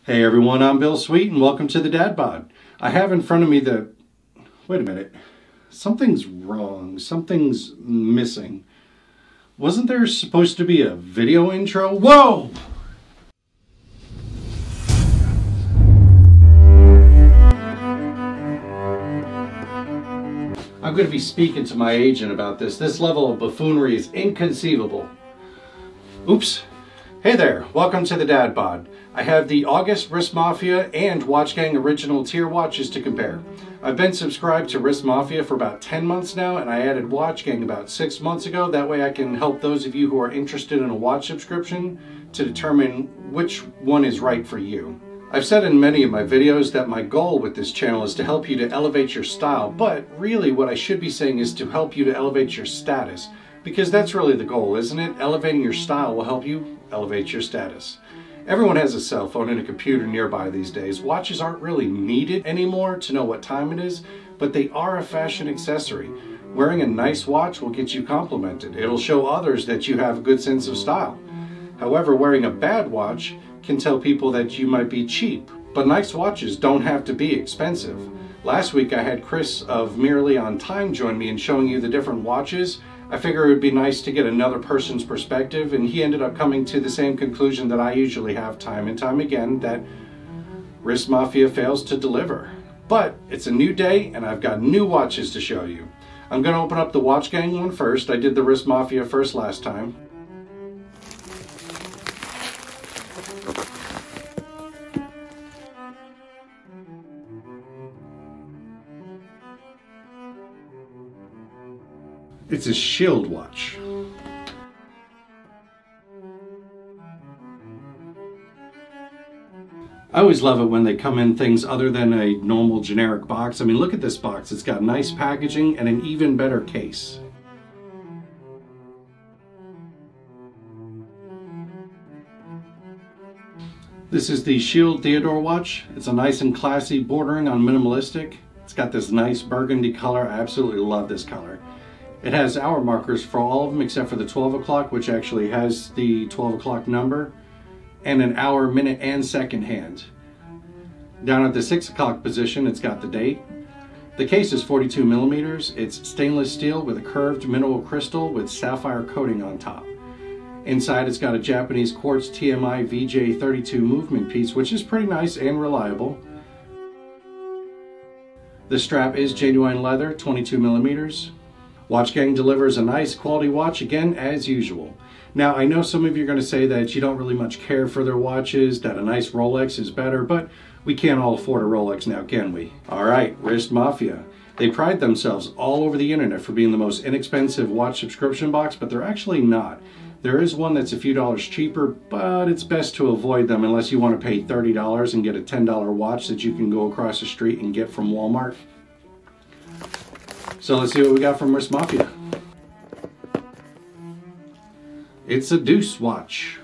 Hey everyone, I'm Bill Sweet and welcome to the Dad Bod. I have in front of me the... Wait a minute. Something's wrong. Something's missing. Wasn't there supposed to be a video intro? Whoa! I'm going to be speaking to my agent about this. This level of buffoonery is inconceivable. Oops. Hey there, welcome to the Dad Bod. I have the August Wrist Mafia and Watch Gang original tier watches to compare. I've been subscribed to Wrist Mafia for about 10 months now, and I added Watch Gang about 6 months ago. That way I can help those of you who are interested in a watch subscription to determine which one is right for you. I've said in many of my videos that my goal with this channel is to help you to elevate your style, but really what I should be saying is to help you to elevate your status. Because that's really the goal, isn't it? Elevating your style will help you elevate your status. Everyone has a cell phone and a computer nearby these days. Watches aren't really needed anymore to know what time it is, but they are a fashion accessory. Wearing a nice watch will get you complimented. It'll show others that you have a good sense of style. However, wearing a bad watch can tell people that you might be cheap. But nice watches don't have to be expensive. Last week I had Chris of Merely on Time join me in showing you the different watches. I figure it would be nice to get another person's perspective, and he ended up coming to the same conclusion that I usually have time and time again, that Wrist Mafia fails to deliver. But it's a new day and I've got new watches to show you. I'm going to open up the Watch Gang one first. I did the Wrist Mafia first last time. It's a Shield watch. I always love it when they come in things other than a normal generic box. I mean, look at this box. It's got nice packaging and an even better case. This is the Shield Theodore watch. It's a nice and classy, bordering on minimalistic. It's got this nice burgundy color. I absolutely love this color. It has hour markers for all of them except for the 12 o'clock, which actually has the 12 o'clock number, and an hour, minute, and second hand. Down at the 6 o'clock position, it's got the date. The case is 42 millimeters. It's stainless steel with a curved mineral crystal with sapphire coating on top. Inside, it's got a Japanese quartz TMI VJ32 movement piece, which is pretty nice and reliable. The strap is genuine leather, 22 millimeters. Watch Gang delivers a nice quality watch again as usual. Now I know some of you are going to say that you don't really much care for their watches, that a nice Rolex is better, but we can't all afford a Rolex now, can we? Alright, Wrist Mafia. They pride themselves all over the internet for being the most inexpensive watch subscription box, but they're actually not. There is one that's a few dollars cheaper, but it's best to avoid them unless you want to pay $30 and get a $10 watch that you can go across the street and get from Walmart. So let's see what we got from Wrist Mafia. It's a Deuce watch.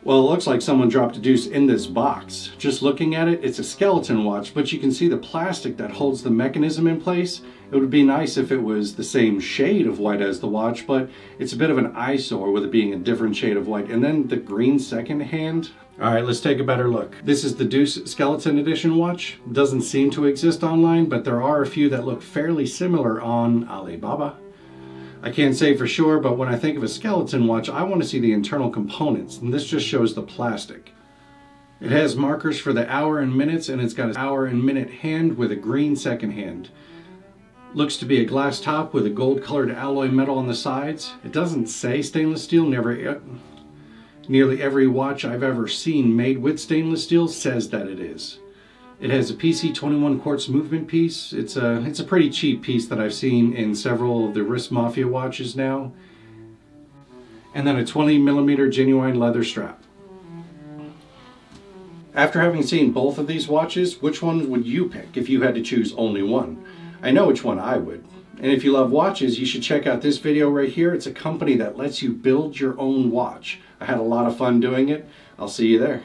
Well, it looks like someone dropped a deuce in this box. Just looking at it, it's a skeleton watch, but you can see the plastic that holds the mechanism in place. It would be nice if it was the same shade of white as the watch, but it's a bit of an eyesore with it being a different shade of white. And then the green second hand. All right, let's take a better look. This is the Deuce Skeleton Edition watch. Doesn't seem to exist online, but there are a few that look fairly similar on Alibaba. I can't say for sure, but when I think of a skeleton watch, I want to see the internal components, and this just shows the plastic. It has markers for the hour and minutes, and it's got an hour and minute hand with a green second hand. Looks to be a glass top with a gold colored alloy metal on the sides. It doesn't say stainless steel. Nearly every watch I've ever seen made with stainless steel says that it is. It has a PC21 quartz movement piece. It's a pretty cheap piece that I've seen in several of the Wrist Mafia watches now. And then a 20 millimeter genuine leather strap. After having seen both of these watches, which one would you pick if you had to choose only one? I know which one I would. And if you love watches, you should check out this video right here. It's a company that lets you build your own watch. I had a lot of fun doing it. I'll see you there.